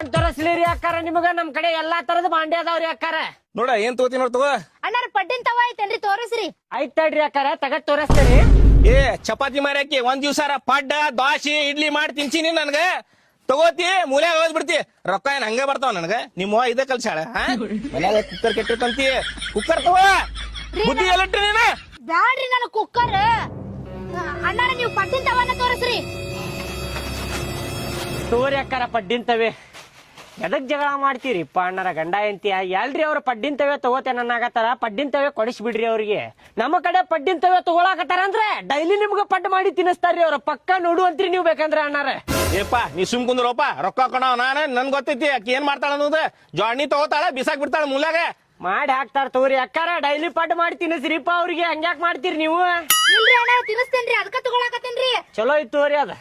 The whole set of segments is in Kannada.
ತೋರಿಸ್ಲಿರಿ ಅಕ್ಕಾರ ನಿಮಗ ನಮ್ ಕಡೆ ಎಲ್ಲಾ ತರದ ಬಾಂಡೆ ಅದಾವ್ರಿ ಅಕ್ಕಾರ. ನೋಡ ಏನ್ ತಗೋತಿ ನೋಡ್ ತಗೋ. ಅಣ್ಣಾರ ಪಡ್ಡಿನ ತವ ಐತೇನ್ರಿ ತೋರಿಸ್ರಿ. ಆಯ್ತ್ ತಡ್ರಿ ಅಕ್ಕಾರ ತಗದ್ ತೋರಿಸ್ತೇರಿ. ಏ ಚಪಾತಿ ಮಾರ್ಯಾಕಿ ಒಂದ್ ದಿವ್ಸಾರ ಪಡ್ಡ ದ್ವಾಸಿ ಇಡ್ಲಿ ಮಾಡಿ ತಿನ್ಸಿನಿ ನನ್ಗ ತಗೋತಿ ಮೂಲ್ಯಾಗ ಹೋದ್ ಬಿಡ್ತಿ ರೊಕ್ಕ ಏನ್ ಹಂಗ ಬರ್ತಾವ ನನ್ಗ ನಿಮ್ಮ ಇದ ಕಲ್ಸಾಳ ಮನ್ಯಾಗ ಕುಕ್ಕರ್ ಕೆಟ್ಟಿರ್ತಂತಿ ಕುಕ್ಕರ್ ತಗೋ ಬುದ್ಧಿ ಎಲ್ಲಟ್ರಿ ನೀನ ಬ್ಯಾಡ್ರಿ ನನ್ನ ಕುಕ್ಕರ್. ಅಣ್ಣಾರ ನೀವು ಪಡ್ಡಿನ ತವನ ತೋರಿಸ್ರಿ. ತೋರಿ ಅಕ್ಕಾರ ಪಡ್ಡಿಂತವೆ. ಎದಕ್ ಜಗಳ ಮಾಡ್ತೀರಿಪ್ಪ ಅಣ್ಣರ ಗಂಡ ಎಂತಿಯ ಎಲ್ರಿ ಅವ್ರ ಪಡ್ಡಿಂತವೆ ತಗೋತೇನಾಗತ್ತಾರ. ಪಡ್ಡಿಂತವೆ ಕೊಡಿಸ್ಬಿಡ್ರಿ ಅವ್ರಿಗೆ. ನಮ್ಮ ಕಡೆ ಪಡ್ಡಿಂತವೆ ತಗೊಳಕತ್ತಾರ ಅಂದ್ರೆ ಡೈಲಿ ನಿಮ್ಗ ಪಡ್ಡು ಮಾಡಿ ತಿನ್ನಿಸ್ತಾರ್ರಿ ಅವ್ರ. ಪಕ್ಕ ನೋಡುವಂತ್ರಿ ನೀವ್ ಬೇಕಂದ್ರೆ ಅಣ್ಣಾರ. ಏಪ್ಪ ನೀ ಸುಮ್ ಕುಂದ್ರೋಪ ರೊಕ್ಕ ಕೊಡವ ನಾನು ನನ್ ಗೊತ್ತೈತಿ ಆಕಿ ಏನ್ ಮಾಡ್ತಾಳ ಅನ್ನೋದು. ಜಾಣಿ ತಗೋತಾಳ ಬಿಸಾಕ್ ಬಿಡ್ತಾಳ ಮೂಲ್ಯಾಗ ಮಾಡಿ ಹಾಕ್ತಾರ ತಗೋರಿ ಅಕ್ಕಾರ. ಡೈಲಿ ಪಡ್ಡು ಮಾಡಿ ತಿನ್ನಿಸ್ರಿಪ್ಪ ಅವ್ರಿಗೆ. ಹಂಗ್ಯಾಕ್ ಮಾಡ್ತೀರಿ ನೀವು? ಇಲ್ರಿ ಅಣ್ಣಾರ ತಿನ್ನಿಸ್ತೇನ್ರಿ ಅದಕ್ಕ ತಗೊಳಕತ್ತೇನ್ರಿ. ಚಲೋ ಐತ್ ತಗೋರಿ ಅದ.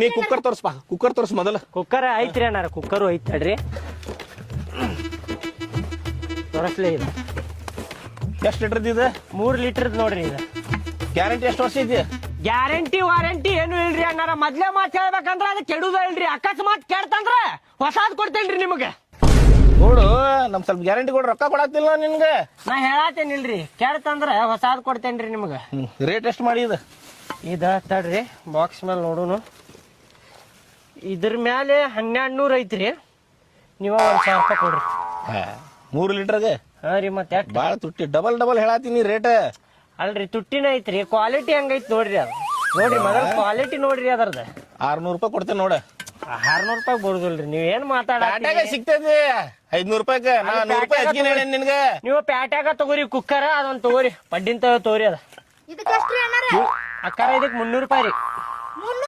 ನೀ ಕುಕ್ಕರ್ ತೋರ್ಸ್ಪಾ ಕುಕ್ಕರ್ ತೋರ್ಸ್ ಮೊದಲ. ಕುಕ್ಕರ್ ಐತ್ರಿ ಅಣ್ಣಾರ ಕುಕ್ಕರು ಐತ್ ತಡ್ರಿ ತೋರಿಸ್ಲೇ ಇದು. ಎಷ್ಟ್ ಲೀಟರ್ ಇದೆ? 3 ಲೀಟರ್ ನೋಡ್ರಿ ಇದು. ಗ್ಯಾರಂಟಿ ಎಷ್ಟು ವರ್ಷ ಐತಿ? ಗ್ಯಾರಂಟಿ ವಾರಂಟಿ ಏನು ಇಲ್ರಿ ಅಣ್ಣಾರ. ಮೊದ್ಲೇ ಮಾತ್ ಹೇಳ್ಬೇಕಂದ್ರ ಅದ್ ಕೆಡುದ ಇಲ್ರಿ. ಅಕಸ್ಮಾತ್ ಕೇಳ್ತಂದ್ರ ಹೊಸಾದ್ ಕೊಡ್ತೇನ್ರಿ ನಿಮ್ಗೆ. ನೋಡು ನಮ್ ಸ್ವಲ್ಪ ಗ್ಯಾರಂಟಿ ಕೊಡ್ ರೊಕ್ಕ ಕೊಡಾಕ್ತಿಲ್ಲ ನಿನ್ಗೆ. ನಾ ಹೇಳತ್ತೇನಿಲ್ರಿ ಕೇಳ್ತಂದ್ರ ಹೊಸಾದ್ ಕೊಡ್ತೇನ್ರಿ ನಿಮ್ಗ. ರೇಟ್ ಎಷ್ಟು ಮಾಡಿ ಇದು? ಇದ ತಡ್ರಿ ಬಾಕ್ಸ್ ಮೇಲೆ ನೋಡುನು. ಇದ್ರ ಮ್ಯಾಲೆ 1200 ಐತ್ರಿ. ನೀವ 1000 ರೂಪಾಯಿ ಕೊಡ್ರಿ. 3 ಲೀಟರ್ಗೆ? ಹಾ ರೀ ಮತ್ತೆ ಬಾಳ ತುಟ್ಟಿ ಡಬಲ್ ಹೇಳಾತೀನಿ ರೇಟ್. ಅಲ್ರಿ ತುಟ್ಟಿನ ಐತ್ರಿ. ಕ್ವಾಲಿಟಿ ಹಂಗೈತ್ ನೋಡ್ರಿ ಅದು. ನೋಡ್ರಿ ಮೊದಲ ಕ್ವಾಲಿಟಿ ನೋಡ್ರಿ ಅದರ್ದ. 600 ರೂಪಾಯಿ ಕೊಡ್ತೇನೆ ನೋಡ. 600 ರೂಪಾಯಿ ಬರುದಿಲ್ರಿ. ನೀವ್ ಏನ್ ಪ್ಯಾಟ್ಯಾಗ ಸಿಗ್ತೈತಿ 500 ರೂಪಾಯಿಗೆ. ನಾ 100 ರೂಪಾಯಿ ಹೆಚ್ಚಿಗೆ ಹೇಳೇನ್ ನಿನ್ಗೆ. ನೀವು ಪ್ಯಾಟ್ಯಾಗ ತಗೋರಿ ಕುಕ್ಕರ್ ಅದೊಂದ್ ತಗೋರಿ. ಪಡ್ಡಿಂತ ತಗೋರಿ ಅದ. ಇದಕ್ಕೆ ಎಷ್ಟ್ರಿ ಅಣ್ಣಾರ? ಅಕ್ಕಾರ ಇದಕ್ 300 ರೂಪಾಯಿ ರೀ.